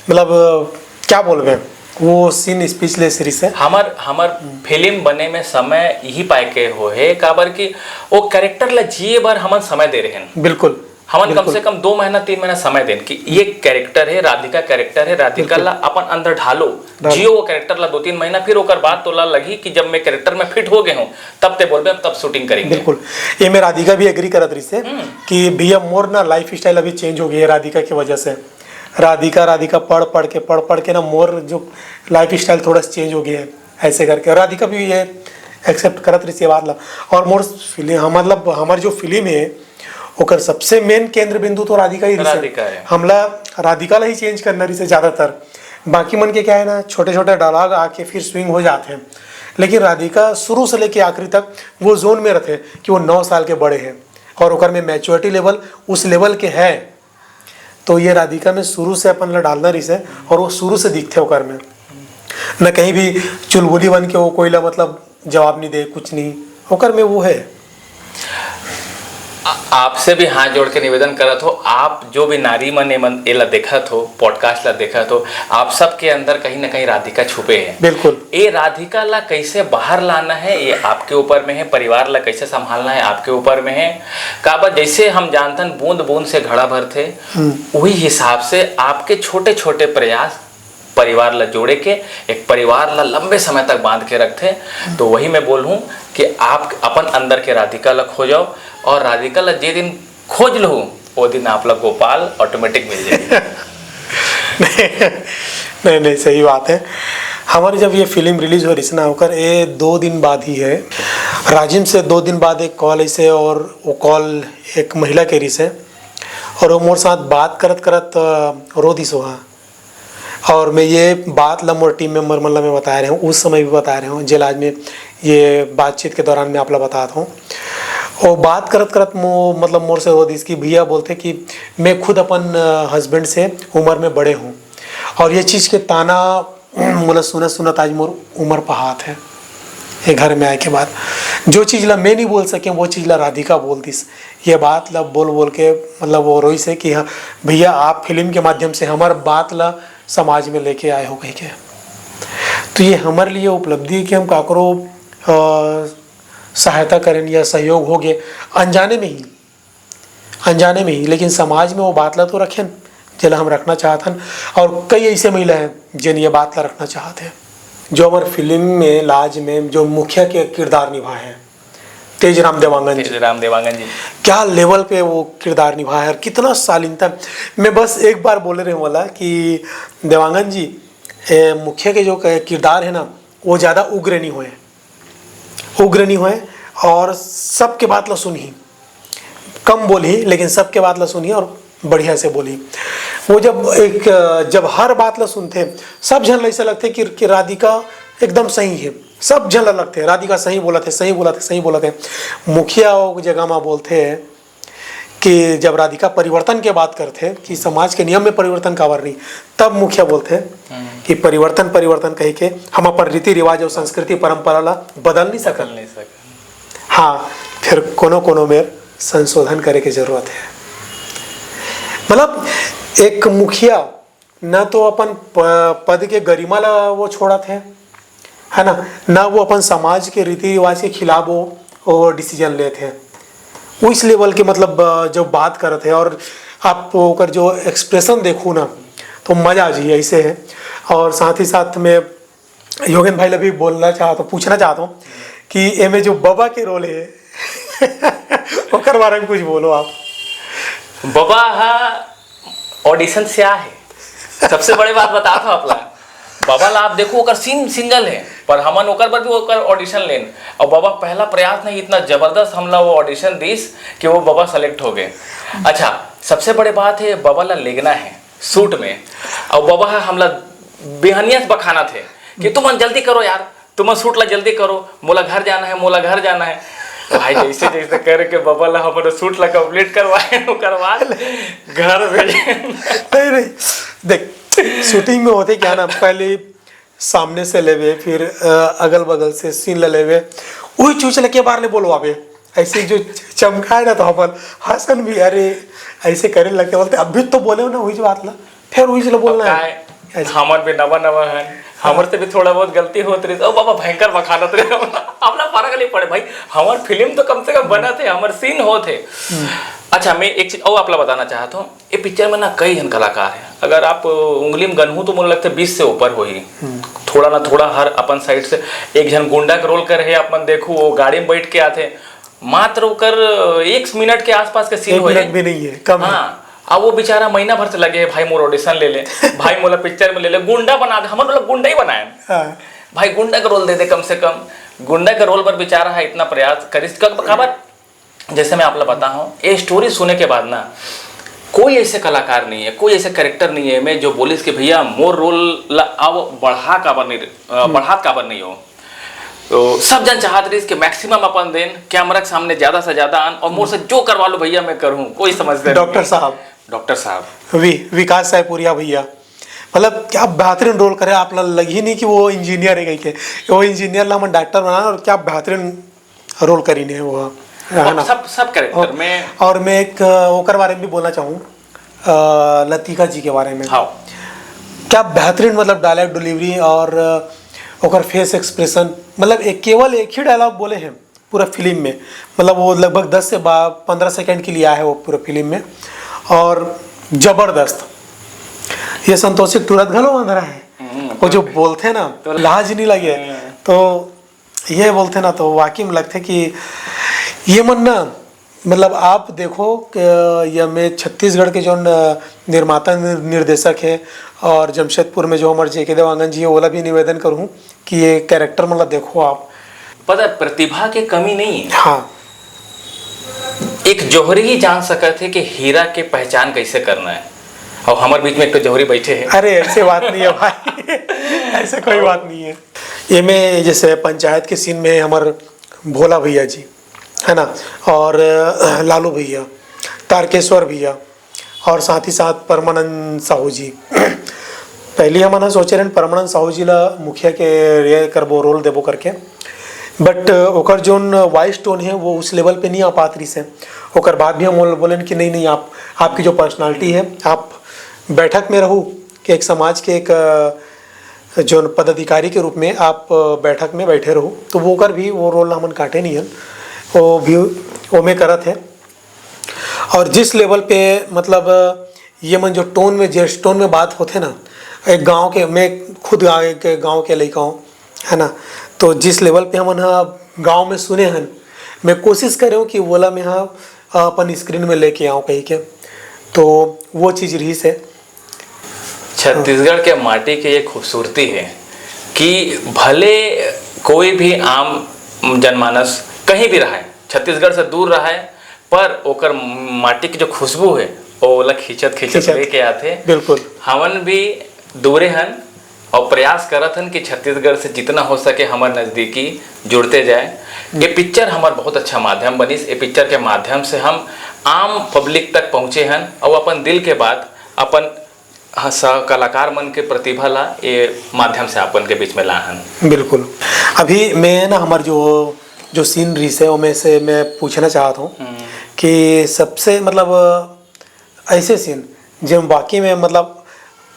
मतलब क्या बोल रहे वो सीन स्पीचलेस सीरीज है। हमार फिल्म बने में समय यही पाए के हो है, काबर कि वो कैरेक्टर ला जिए बार हमन समय दे रहे हैं। बिल्कुल। हमन कम से कम 2 महीना 3 महीना समय दें कि ये कैरेक्टर है, राधिका कैरेक्टर है, राधिका ला अपन अंदर ढालो, जियो वो कैरेक्टर ला 2-3 महीना, फिर ओकर बाद तो ला लगी कि जब मैं कैरेक्टर में फिट हो गए हूँ तब ते बोलबे तब शूटिंग करेंगे। बिल्कुल। ये मैं राधिका भी एग्री करत रही से कि भैया मोर ना लाइफ स्टाइल अभी चेंज हो गई है राधिका की वजह से। राधिका पढ़ के ना मोर जो लाइफ स्टाइल थोड़ा चेंज हो गया है ऐसे करके। राधिका भी ये एक्सेप्ट करत रही से बात ला। और मोर फिल्म मतलब हमारी जो फिल्म है ओकर सबसे मेन केंद्र बिंदु तो राधिका ही है। हमला राधिका ला ही चेंज करना रही से ज़्यादातर। बाकी मन के क्या है ना छोटे छोटे डायलॉग आके फिर स्विंग हो जाते हैं, लेकिन राधिका शुरू से लेके आखिरी तक वो जोन में रहते कि वो 9 साल के बड़े हैं और ओकर में मैच्योरिटी लेवल उस लेवल के है तो ये राधिका में शुरू से अपन ला डालना रही से, और वो शुरू से दिखते होकर में न कहीं भी चुलबुली बन के वो कोई ला मतलब जवाब नहीं दे, कुछ नहीं होकर में वो है। आपसे भी हाथ जोड़ के निवेदन करत हो, आप जो भी नारी मन एमन एला देखत हो, पॉडकास्ट ला देखत हो, आप सबके अंदर कहीं ना कहीं राधिका छुपे हैं। बिल्कुल। ये राधिका ला कैसे बाहर लाना है ये आपके ऊपर में है, परिवार ला कैसे संभालना है आपके ऊपर में है। काबर जैसे हम जानतन बूंद बूंद से घड़ा भरते, वही हिसाब से आपके छोटे छोटे प्रयास परिवार ला जोड़े के एक परिवार ला लंबे समय तक बांध के रखते। तो वही मैं बोलूँ कि आप अपन अंदर के राधिका ला खोजो, और राधिका ला जे दिन खोज लो वो दिन आप लोग गोपाल ऑटोमेटिक मिल जाएगी। नहीं, सही बात है। हमारी जब ये फिल्म रिलीज हो रही ना होकर ये 2 दिन बाद ही है, राजिम से 2 दिन बाद एक कॉल ऐसे, और वो कॉल एक महिला के रही से, और वो मोर साथ बात करत करत रो दी सोहा। और मैं ये बात ला मोर टीम मेंबर मतलब मैं बता रहा हूँ, उस समय भी बता रहा हूँ, जेल आज में ये बातचीत के दौरान मैं आप लोग बताता हूँ। और बात करत करत मतलब मोर से रो दी कि भैया बोलते कि मैं खुद अपन हस्बैंड से उम्र में बड़े हूँ, और ये चीज़ के ताना मतलब सुनत आज मोर उम्र पहात है। ये घर में आए के बाद जो चीज़ ला मैं नहीं बोल सके वो चीज़ ला राधिका बोल दी। ये बात ला बोल के मतलब वो रोई से कि हाँ भैया आप फिल्म के माध्यम से हमार बात ला समाज में लेके आए हो कहीं के। तो ये हमारे लिए उपलब्धि है कि हम काकरो सहायता करें या सहयोग हो गए अनजाने में ही, लेकिन समाज में वो बात ला तो रखें जिला हम रखना चाहते हैं। और कई ऐसे महिला हैं जिन ये बात ला रखना चाहते हैं। जो हमारे फिल्म में लाज में जो मुखिया के किरदार निभाए हैं तेजराम देवांगन जी, क्या लेवल पे वो किरदार निभाया है, कितना शालीनता। मैं बस एक बार बोले रहे वाला कि देवांगन जी मुखिया के जो किरदार है ना वो ज़्यादा उग्र नहीं हुए, और सबके बात ला सुनी, कम बोली लेकिन सबके बात ला सुनी और बढ़िया से बोली। वो जब हर बात ला सुनते सब जन ऐसा लगते कि राधिका एकदम सही है, सब जन लगते राधिका सही बोला थे। मुखिया जगह में बोलते हैं कि जब राधिका परिवर्तन के बात करते कि समाज के नियम में परिवर्तन काबर नहीं, तब मुखिया बोलते कि परिवर्तन कह के हम अपन रीति रिवाज और संस्कृति परंपरा ला बदल नहीं सकते। हाँ, फिर कोनो में संशोधन करे की जरूरत है। मतलब एक मुखिया न तो अपन पद के गरिमा ला वो छोड़ा थे, है ना वो अपन समाज के रीति रिवाज के खिलाफ वो डिसीजन लेते हैं। वो इस लेवल के मतलब जो बात करते हैं, और आप ओकर जो एक्सप्रेशन देखूँ ना तो मज़ा आ जाइए ऐसे है। और साथ ही साथ मैं योगेन भाई भी पूछना चाहता हूँ कि ए में जो बाबा के रोल है ओकर बारे में कुछ बोलो आप। बाबा ऑडिशन से आ है, सबसे बड़ी बात बता था अपना बाबा ला आप देखो ओकर सीन सिंगल है, पर हमन ओकर पर भी ओकर ऑडिशन लेन, और बाबा पहला प्रयास नहीं इतना जबरदस्त हमला वो ऑडिशन दीस कि वो बाबा सेलेक्ट हो गए। अच्छा, सबसे बड़ी बात है बाबा ला लेगना है सूट में, और बाबा हमला बेहनियत बखाना थे कि तुम जल्दी करो यार, तुम सूट ला जल्दी करो, मोला घर जाना है। भाई जैसे करके बाबा ला हमारे सूट ला कंप्लीट करवा घर भेजे। नहीं देख, शूटिंग में होते क्या ना, पहले सामने से लेवे, फिर अगल बगल से सीन ले लेवे, वही चूचल के बार ले बोलवावे ऐसे जो चमकाए ना, तो अपन हसन भी अरे ऐसे करे लगे बोलते अभी तो बोले ना वही बात ला, फिर वही से बोलना है। हमार भी नवा है, हमारे से भी थोड़ा बहुत गलती होती रही, ओ बाबा भयंकर बखानत रहे अपना फर्क नहीं पड़े भाई, हमार फिल्म तो कम से कम बना थे, हमारे सीन होते। अच्छा, मैं एक चीज और आपला बताना चाहता हूँ, ये पिक्चर में ना कई जन कलाकार हैं, अगर आप उंगली में गनहू तो मुझे लगता है 20 से ऊपर हो ही, थोड़ा ना थोड़ा हर अपन साइड से। एक जन गुंडा का रोल कर है, अपन देखो वो गाड़ी में बैठ के आते, मात्र होकर 1 मिनट के आसपास के सीन भी नहीं है, कम है। हाँ, अब वो बेचारा महीना भर से लगे है, भाई मोर ऑडिशन ले ले, भाई मोला पिक्चर में ले ले, गुंडा बना दे, हमारे लोग गुंडा ही बनाए। हाँ। भाई गुंडा का रोल दे दे, कम से कम गुंडा का रोल पर बेचारा है इतना प्रयास करिस खबर। जैसे मैं आप लोग बता हूँ, ये स्टोरी सुनने के बाद ना कोई ऐसे कलाकार नहीं है, कोई ऐसे कैरेक्टर नहीं है मैं जो बोलिस कि भैया मोर रोल अब बढ़ात काबर नहीं हो। तो सब जन चाहते रही कि मैक्सिमम अपन देन कैमरा के सामने ज्यादा से ज्यादा आन, और मोर से जो करवा लो भैया मैं करूँ, कोई समझते डॉक्टर साहब डॉक्टर साहब विकास सायपुरिया भैया, मतलब क्या बेहतरीन रोल करे। आप लग ही नहीं कि वो इंजीनियर है कहीं के, वो इंजीनियर ला हम डॉक्टर बना और क्या बेहतरीन रोल करी ने वो, है ना। सब कैरेक्टर में। और मैं एक ओकर बारे में भी बोलना चाहूँ, लतिका जी के बारे में। हाँ, क्या बेहतरीन मतलब डायलॉग डिलीवरी और ओकर फेस एक्सप्रेशन, मतलब केवल एक ही डायलॉग बोले हैं पूरा फिल्म में, मतलब वो लगभग 10 से 15 सेकंड के लिए आया है वो पूरा फिल्म में, और जबरदस्त। ये संतोषी तुरंत घलो अंधरा है, वो जो बोलते हैं ना तो लाज नहीं लगे, तो ये बोलते ना तो वाकई में लगते कि ये मन ना, मतलब आप देखो कि ये में छत्तीसगढ़ के जो निर्माता निर्देशक है और जमशेदपुर में जो हमारे जेके देवांगन जी है, ओला भी निवेदन करूँ कि ये कैरेक्टर मतलब देखो आप, पता प्रतिभा के कमी नहीं है। हाँ, एक जौहरी ही जान सके थे कि हीरा के पहचान कैसे करना है, और हमारे बीच में एक तो जौहरी बैठे हैं। अरे ऐसे बात नहीं है भाई, ऐसे कोई बात नहीं है। ये में जैसे पंचायत के सीन में हमारे भोला भैया जी है ना, और लालू भैया, तारकेश्वर भैया, और साथ ही साथ परमानंद साहू जी। पहले हम सोचे रहे परमानंद साहू जी ला मुखिया के रे करबो रोल देबो करके, बट ओकर जोन वॉइस टोन है वो उस लेवल पे नहीं आ पात रही से। ओकर बाद भी हम बोलें कि नहीं आपकी जो पर्सनालिटी है, आप बैठक में रहू कि एक समाज के एक जो पदाधिकारी के रूप में आप बैठक में बैठे रहो, तो वो कर भी वो रोल हमन काटे नहीं है, वो भी वो में करत है। और जिस लेवल पे मतलब ये मन जो टोन में जिस टोन में बात होते ना, एक गांव के, मैं खुद गांव के लड़का हूँ है ना, तो जिस लेवल पे हम गांव में सुने हैं, मैं कोशिश कर रहा हूँ कि बोला मैं अपन स्क्रीन में लेके आऊँ कहीं के, तो वो चीज़ रही से। छत्तीसगढ़ के माटी की ये खूबसूरती है कि भले कोई भी आम जनमानस कहीं भी रहा है, छत्तीसगढ़ से दूर रहा है, पर ओकर माटी की जो खुशबू है वो ओला खींचत लेके आते। बिल्कुल, हमन भी दूरे हन और प्रयास करत हन कि छत्तीसगढ़ से जितना हो सके हमारे नज़दीकी जुड़ते जाए। ये पिक्चर हमारा बहुत अच्छा माध्यम बनिस। ये पिक्चर के माध्यम से हम आम पब्लिक तक पहुँचे हन और अपन दिल के बात अपन कलाकार मन के प्रतिभा ला ये माध्यम से अपन के बीच में ला हन। बिल्कुल। अभी मैं ना हमारे जो सीन रही है उनमें से मैं पूछना चाहता हूँ कि सबसे मतलब ऐसे सीन जो वाकई में मतलब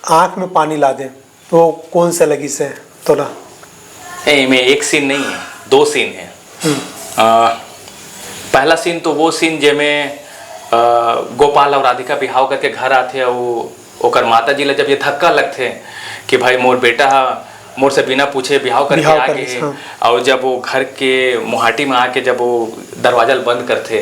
आँख में पानी ला दें, तो कौन से लगी से तोला? में एक सीन नहीं है, 2 सीन है। पहला सीन तो वो सीन जेमें गोपाल और राधिका बिहाव करके घर आते और ओकर माता जी ला जब ये धक्का लगते कि भाई मोर बेटा मोर से बिना पूछे बिहाव करके आ गए, हाँ। और जब वो घर के मुहाटी में आके जब वो दरवाजा बंद करते,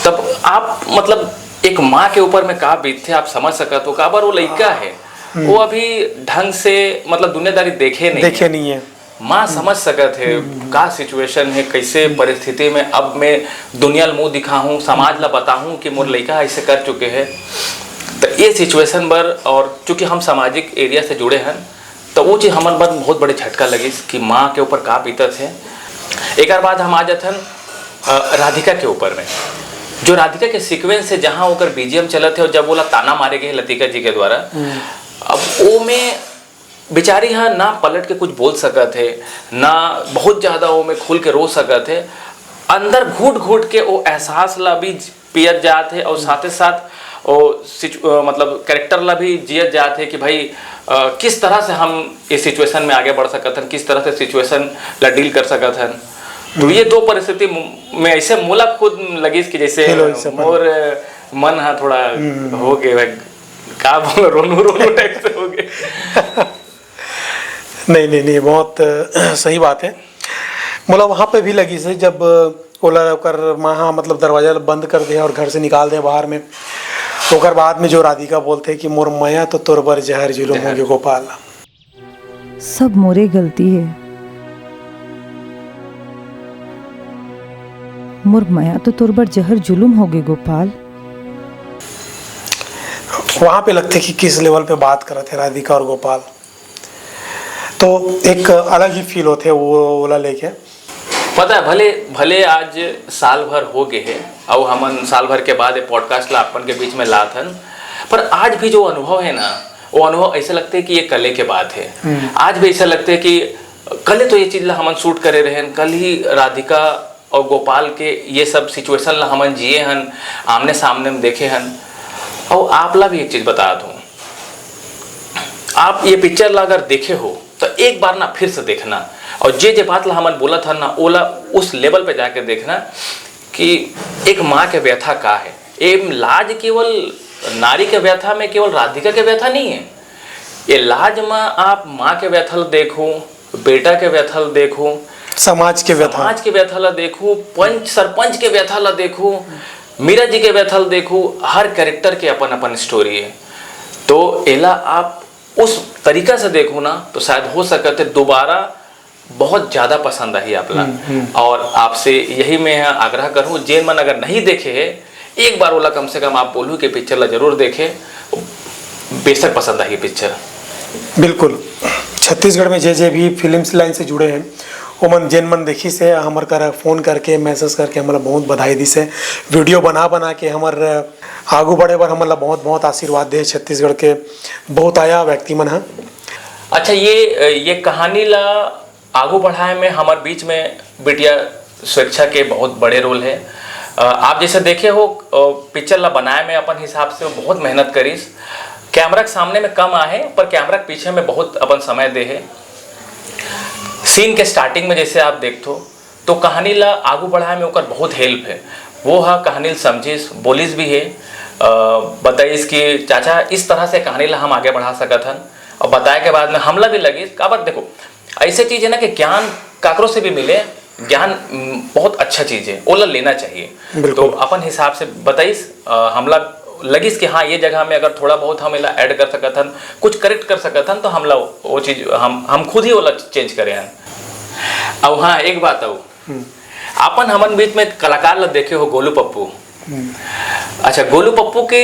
तब आप मतलब एक माँ के ऊपर में का बीतते आप समझ सकते हो। का बार वो लड़का है, वो अभी ढंग से मतलब दुनियादारी देखे नहीं है। माँ समझ सकते है का सिचुएशन है, कैसे परिस्थिति में अब मैं दुनिया मुँह दिखाऊं, समाज ला बताऊं कि मोर लड़का ऐसे कर चुके हैं। तो ये सिचुएशन पर, और चूंकि हम सामाजिक एरिया से जुड़े हैं, तो वो चीज़ हमारे बाद बहुत बड़े झटका लगी कि माँ के ऊपर का बीतत है। एक बाद हम आ जाते हैं राधिका के ऊपर में, जो राधिका के सीक्वेंस है जहाँ होकर बीजीएम चलत है और जब बोला ताना मारे गए लतिका जी के द्वारा, अब वो में बेचारी यहाँ ना पलट के कुछ बोल सकत है, ना बहुत ज़्यादा वो में खुल के रो सकत है, अंदर घूट घूट के वो एहसास ला भी पियत जाते है, और साथ ही साथ वो मतलब कैरेक्टर ला भी जियत जाते है कि भाई किस तरह से हम इस सिचुएशन में आगे बढ़ सकते हैं, किस तरह से सिचुएशन ला डील कर सकते हैं। तो ये 2 परिस्थिति में ऐसे मोला खुद लगी कि जैसे मोर मन हा थोड़ा हो गए, का बोल रोनू टाइप से हो गए। नहीं, बहुत सही बात है। मोला वहाँ पे भी लगी से जब ओला कर माँ मतलब दरवाजा बंद कर दे और घर से निकाल दे बाहर में, ओकर बाद में जो राधिका बोलते कि मोर माया तो तोर बर जहर जुलुम होगे गोपाल। सब मोरे गलती है, मोर माया तो तोर बर जहर जुलुम होगे गोपाल। वहाँ पे लगते कि किस लेवल पे बात कर रहे थे राधिका और गोपाल, तो एक अलग ही फील होते वो ओला लेके। पता है भले भले आज साल भर हो गए है और हमन साल भर के बाद ये पॉडकास्ट ला अपन के बीच में लात हन, पर आज भी जो अनुभव है ना वो अनुभव ऐसा लगता है कि ये कल के बात है। आज भी ऐसा लगता है कि कल तो ये चीज ला हमन शूट करे रहे, कल ही राधिका और गोपाल के ये सब सिचुएशन ला हमन जिए हन, आमने सामने में देखे हन। और आप ला भी एक चीज बता दूं, आप ये पिक्चर ला अगर देखे हो तो एक बार ना फिर से देखना, और जे बात ला हमन बोला था ना ओला उस लेवल पे जाके देखना कि एक माँ के व्यथा का है। ये लाज केवल नारी के व्यथा में केवल राधिका के व्यथा नहीं है, ये लाज में आप माँ के व्यथा देखो, बेटा के व्यथा देखो, समाज के व्यथा ला देखो, पंच सरपंच के व्यथा ला देखो, मीरा जी के व्यथा ला देखो, हर कैरेक्टर के अपन अपन स्टोरी है। तो एला आप उस तरीका से देखो ना तो शायद हो सकते दोबारा बहुत ज़्यादा पसंद आई आपला। और आपसे यही मैं आग्रह करूँ, जेन मन अगर नहीं देखे है एक बार वाला कम से कम आप बोलूँ कि पिक्चर ला जरूर देखे, बेशक पसंद आई पिक्चर। बिल्कुल, छत्तीसगढ़ में जे भी फिल्म्स लाइन से जुड़े हैं वो मन जेन मन देखी से हमार कर फ़ोन करके मैसेज करके हमारा बहुत बधाई दी से, वीडियो बना के हमार आगू बढ़े बर हमारा बहुत बहुत आशीर्वाद दे छत्तीसगढ़ के बहुत आया व्यक्ति मन है। अच्छा, ये कहानी ला आगू बढ़ाए में हमारे बीच में बिटिया स्वेच्छा के बहुत बड़े रोल है। आप जैसे देखे हो पिक्चर ला बनाए में अपन हिसाब से बहुत मेहनत करीस, कैमरा के सामने में कम आए पर कैमरा के पीछे में बहुत अपन समय दे है। सीन के स्टार्टिंग में जैसे आप देखो तो कहानी ला आगू बढ़ाए में ओकर बहुत हेल्प है, वो है कहानी समझिस बोलिस भी है, बताइस कि चाचा इस तरह से कहानी ला हम आगे बढ़ा सकत हन, और बताए के बाद में हमला भी लगी काबर देखो ऐसे चीज़ है ना कि ज्ञान काकरों से भी मिले, ज्ञान बहुत अच्छा चीज़ है, ओला लेना चाहिए। तो अपन हिसाब से बताइस हमला लगिस कि हाँ ये जगह में अगर थोड़ा बहुत हम ऐड कर सकत हन, कुछ करेक्ट कर सकत हन, तो हमला वो चीज़ हम खुद ही ओला चेंज करे हन। अब हाँ एक बात हो, अपन हमन बीच में कलाकार ला देखे हो गोलू पप्पू। अच्छा, गोलू पप्पू के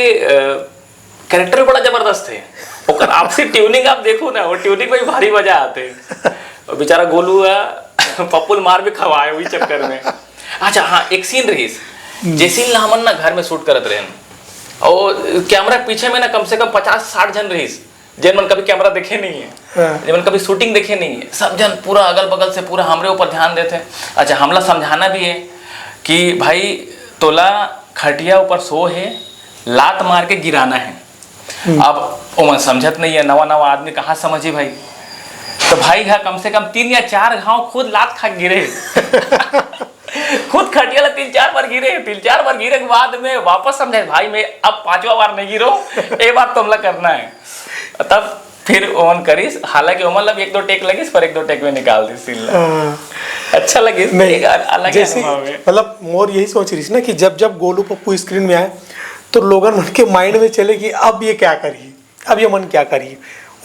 कैरेक्टर बड़ा जबरदस्त है, और आपसी ट्यूनिंग आप देखो ना, वो ट्यूनिंग में भारी मजा आते और बेचारा गोलू पप्पू मार भी खवाए वही चक्कर में। अच्छा हाँ, एक सीन रही जे सीन ला हमन ना घर में शूट करत रहे, और कैमरा पीछे में ना कम से कम 50-60 जन रही जिन मन कभी कैमरा देखे नहीं है, जिन मन कभी शूटिंग देखे नहीं है, सब जन पूरा अगल बगल से पूरा हमरे ऊपर ध्यान देते। अच्छा, हमला समझाना भी है कि भाई तोला खटिया ऊपर सो है, लात मार के गिराना है। अब वो मन समझत नहीं है, नवा नवा आदमी कहाँ समझी भाई, तो भाई है कम से कम 3 या 4 घाव खुद लात खा गिरे खुद खटिया ला 3-4 बार गिरे, 3-4 बार गिरे के बाद में वापस समझे भाई मैं अब 5वां बार नहीं गिरो, एक बार तुमला करना है, तब फिर ओन करीस। हालांकि ओमन लब 1-2 टेक लगिस पर 1-2 टेक में निकाल दी सीन ला। अच्छा लगे नहीं, अलग मतलब मोर यही सोच रही थी ना कि जब गोलू पप्पू स्क्रीन में आए तो लोगन मन के माइंड में चले कि अब ये क्या करिए, अब ये मन क्या करिए,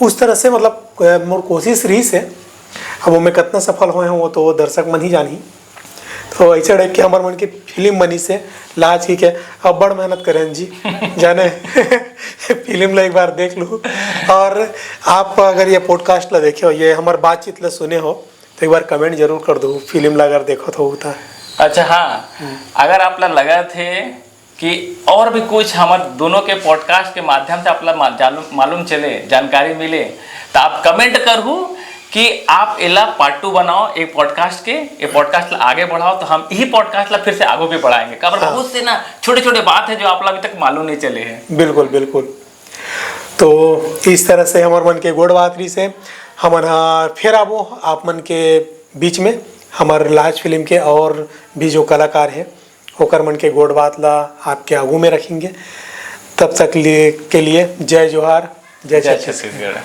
उस तरह से मतलब मोर कोशिश रही से। अब वो मैं कितना सफल हुए हैं वो तो दर्शक मन ही जानी। तो ऐसे टाइप के हमारे मन की फिल्म बनी से लाज की क्या अब बड़ मेहनत करें जी जाने फिल्म ला एक बार देख लूँ। और आप अगर ये पॉडकास्ट ला देखे हो, ये हमारे बातचीत ला सुने हो तो एक बार कमेंट जरूर कर दो, फिल्म ला अगर देखो तो होता। अच्छा हाँ, अगर आप ला लगा थे कि और भी कुछ हमारे दोनों के पॉडकास्ट के माध्यम से आप मालूम चले, जानकारी मिले, तो आप कमेंट करो कि आप एला पार्ट 2 बनाओ एक पॉडकास्ट के, ये पॉडकास्ट ला आगे बढ़ाओ, तो हम यही पॉडकास्ट ला फिर से आगे भी बढ़ाएंगे। काबर बहुत से ना छोटे छोटे बात है जो आप अभी तक मालूम नहीं चले हैं। बिल्कुल बिल्कुल। तो इस तरह से हमारे मन के गोड़ बात रही से हमारा फिर आबो आप मन के बीच में हमारे लाज फिल्म के और भी जो कलाकार है होकर मन के गोड़ बात ला आपके आगू में रखेंगे। तब तक के लिए जय जोहार, जय छत्तीसगढ़।